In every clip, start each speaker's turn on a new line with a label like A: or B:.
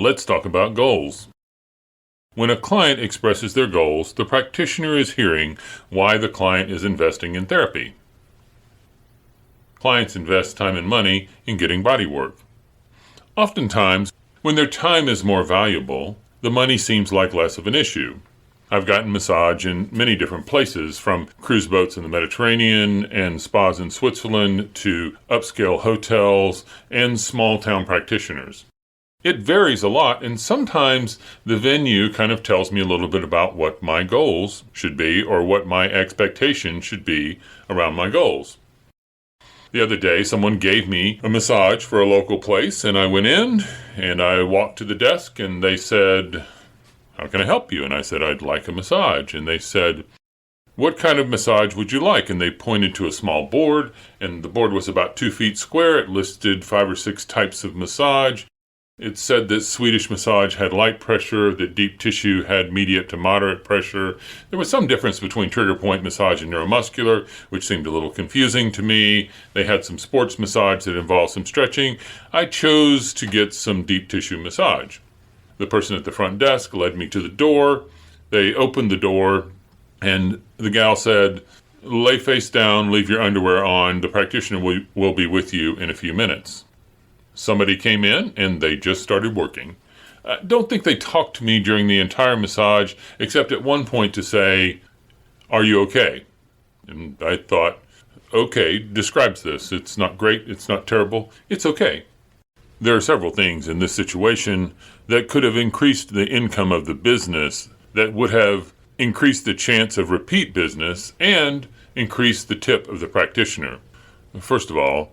A: Let's talk about goals. When a client expresses their goals, the practitioner is hearing why the client is investing in therapy. Clients invest time and money in getting body work. Oftentimes, when their time is more valuable, the money seems like less of an issue. I've gotten massage in many different places, from cruise boats in the Mediterranean and spas in Switzerland to upscale hotels and small town practitioners. It varies a lot, and sometimes the venue kind of tells me a little bit about what my goals should be or what my expectation should be around my goals. The other day, someone gave me a massage for a local place, and I went in and I walked to the desk and they said, "How can I help you?" And I said, "I'd like a massage." And they said, "What kind of massage would you like?" And they pointed to a small board, and the board was about 2 feet square. It listed 5 or 6 types of massage. It said that Swedish massage had light pressure, that deep tissue had mediate to moderate pressure. There was some difference between trigger point massage and neuromuscular, which seemed a little confusing to me. They had some sports massage that involved some stretching. I chose to get some deep tissue massage. The person at the front desk led me to the door. They opened the door, and the gal said, "Lay face down, leave your underwear on. The practitioner will be with you in a few minutes." Somebody came in and they just started working. I don't think they talked to me during the entire massage, except at one point to say, "Are you okay?" And I thought, okay describes this. It's not great, it's not terrible, it's okay. There are several things in this situation that could have increased the income of the business, that would have increased the chance of repeat business and increased the tip of the practitioner. First of all,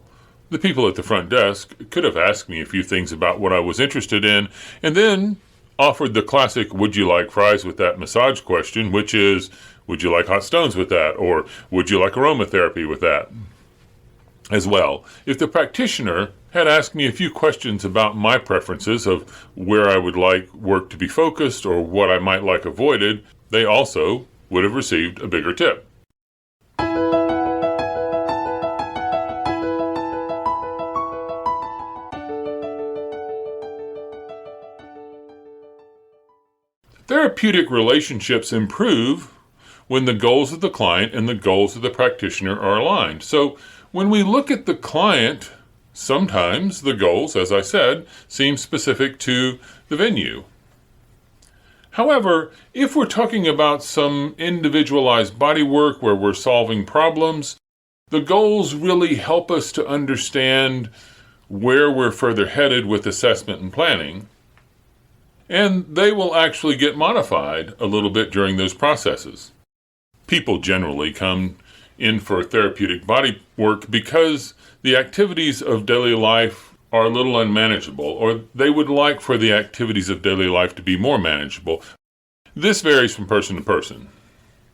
A: the people at the front desk could have asked me a few things about what I was interested in, and then offered the classic "would you like fries with that" massage question, which is, "Would you like hot stones with that?" or "Would you like aromatherapy with that?" As well, if the practitioner had asked me a few questions about my preferences of where I would like work to be focused or what I might like avoided, they also would have received a bigger tip. Therapeutic relationships improve when the goals of the client and the goals of the practitioner are aligned. So when we look at the client, sometimes the goals, as I said, seem specific to the venue. However, if we're talking about some individualized body work where we're solving problems, the goals really help us to understand where we're further headed with assessment and planning. And they will actually get modified a little bit during those processes. People generally come in for therapeutic body work because the activities of daily life are a little unmanageable, or they would like for the activities of daily life to be more manageable. This varies from person to person.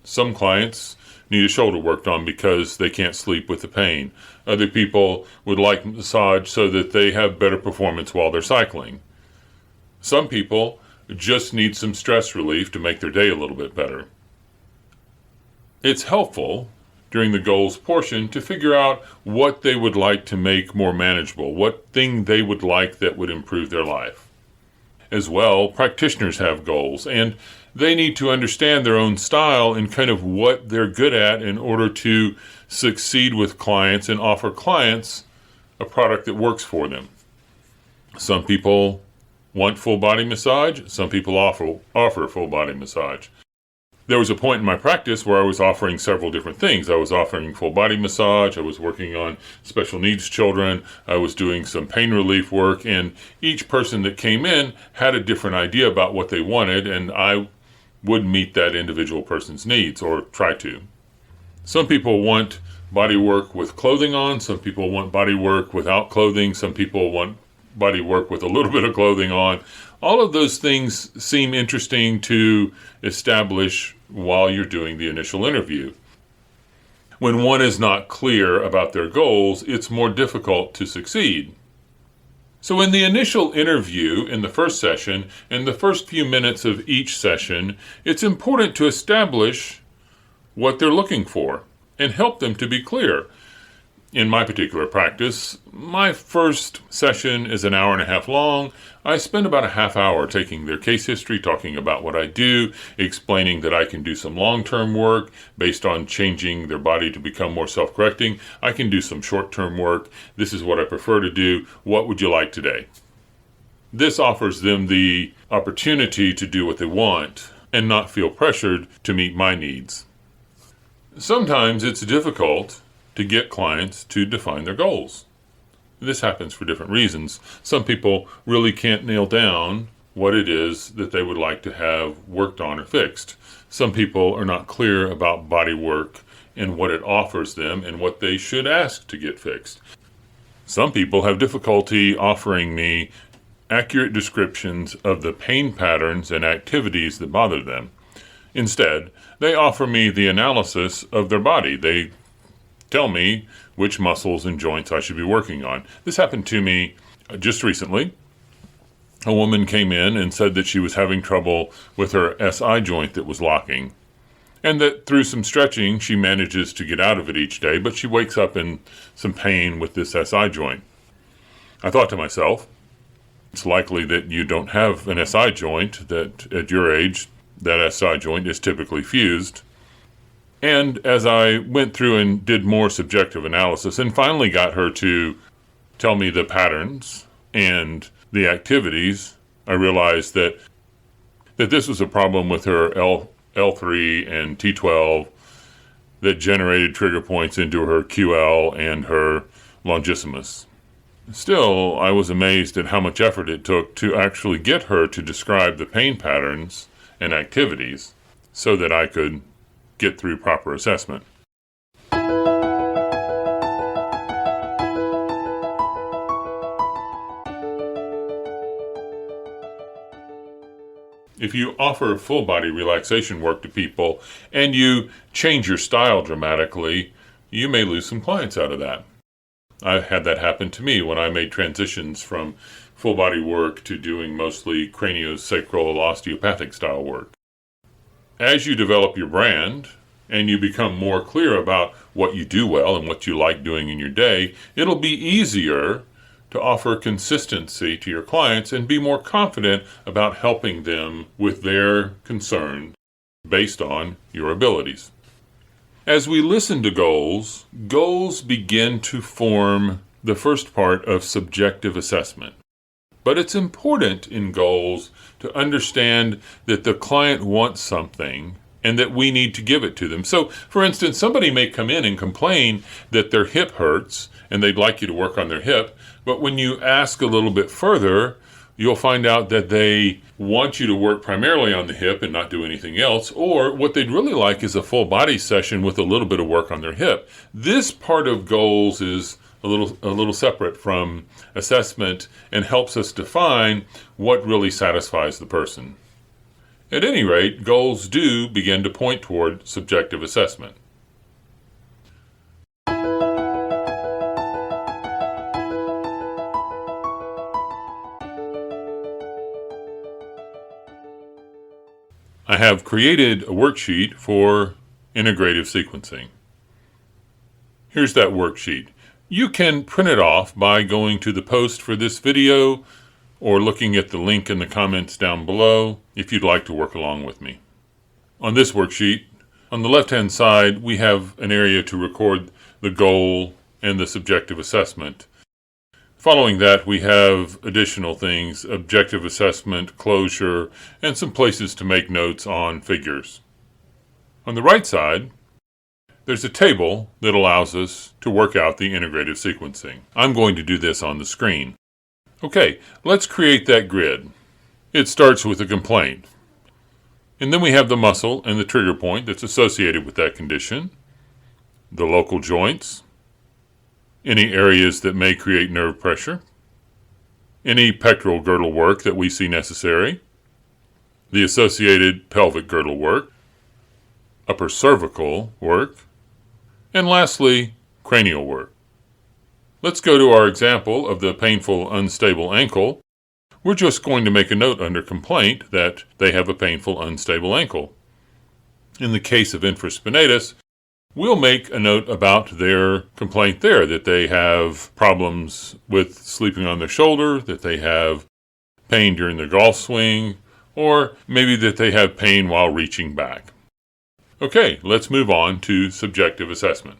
A: Some clients need a shoulder worked on because they can't sleep with the pain. Other people would like massage so that they have better performance while they're cycling. Some people just need some stress relief to make their day a little bit better. It's helpful during the goals portion to figure out what they would like to make more manageable, what thing they would like that would improve their life. As well, practitioners have goals, and they need to understand their own style and kind of what they're good at in order to succeed with clients and offer clients a product that works for them. Some people want full body massage. Some people offer full body massage. There was a point in my practice where I was offering several different things. I was offering full body massage. I was working on special needs children. I was doing some pain relief work, and each person that came in had a different idea about what they wanted, and I would meet that individual person's needs, or try to. Some people want body work with clothing on. Some people want body work without clothing. Some people want body work with a little bit of clothing on. All of those things seem interesting to establish while you're doing the initial interview. When one is not clear about their goals, it's more difficult to succeed. So in the initial interview, in the first session, in the first few minutes of each session, it's important to establish what they're looking for and help them to be clear. In my particular practice, my first session is an hour and a half long. I spend about a half hour taking their case history, talking about what I do, explaining that I can do some long-term work based on changing their body to become more self-correcting. I can do some short-term work. This is what I prefer to do. What would you like today? This offers them the opportunity to do what they want and not feel pressured to meet my needs. Sometimes it's difficult to get clients to define their goals. This happens for different reasons. Some people really can't nail down what it is that they would like to have worked on or fixed. Some people are not clear about body work and what it offers them and what they should ask to get fixed. Some people have difficulty offering me accurate descriptions of the pain patterns and activities that bother them. Instead, they offer me the analysis of their body. They tell me which muscles and joints I should be working on. This happened to me just recently. A woman came in and said that she was having trouble with her SI joint that was locking, and that through some stretching she manages to get out of it each day, but she wakes up in some pain with this SI joint. I thought to myself, it's likely that you don't have an SI joint, that at your age that SI joint is typically fused. And as I went through and did more subjective analysis and finally got her to tell me the patterns and the activities, I realized that this was a problem with her L3 and T12 that generated trigger points into her QL and her longissimus. Still, I was amazed at how much effort it took to actually get her to describe the pain patterns and activities so that I could get through proper assessment. If you offer full body relaxation work to people and you change your style dramatically, you may lose some clients out of that. I had that happen to me when I made transitions from full body work to doing mostly craniosacral osteopathic style work. As you develop your brand and you become more clear about what you do well and what you like doing in your day, it'll be easier to offer consistency to your clients and be more confident about helping them with their concerns based on your abilities. As we listen to goals, goals begin to form the first part of subjective assessment. But it's important in goals to understand that the client wants something and that we need to give it to them. So, for instance, somebody may come in and complain that their hip hurts and they'd like you to work on their hip, but when you ask a little bit further, you'll find out that they want you to work primarily on the hip and not do anything else, or what they'd really like is a full body session with a little bit of work on their hip. This part of goals is a little separate from assessment and helps us define what really satisfies the person. At any rate, goals do begin to point toward subjective assessment. I have created a worksheet for integrative sequencing. Here's that worksheet. You can print it off by going to the post for this video or looking at the link in the comments down below if you'd like to work along with me. On this worksheet, on the left-hand side, we have an area to record the goal and the subjective assessment. Following that, we have additional things, objective assessment, closure, and some places to make notes on figures. On the right side, there's a table that allows us to work out the integrative sequencing. I'm going to do this on the screen. Okay, let's create that grid. It starts with a complaint. And then we have the muscle and the trigger point that's associated with that condition, the local joints, any areas that may create nerve pressure, any pectoral girdle work that we see necessary, the associated pelvic girdle work, upper cervical work, and lastly, cranial work. Let's go to our example of the painful unstable ankle. We're just going to make a note under complaint that they have a painful unstable ankle. In the case of infraspinatus, we'll make a note about their complaint there, that they have problems with sleeping on their shoulder, that they have pain during their golf swing, or maybe that they have pain while reaching back. Okay, let's move on to subjective assessment.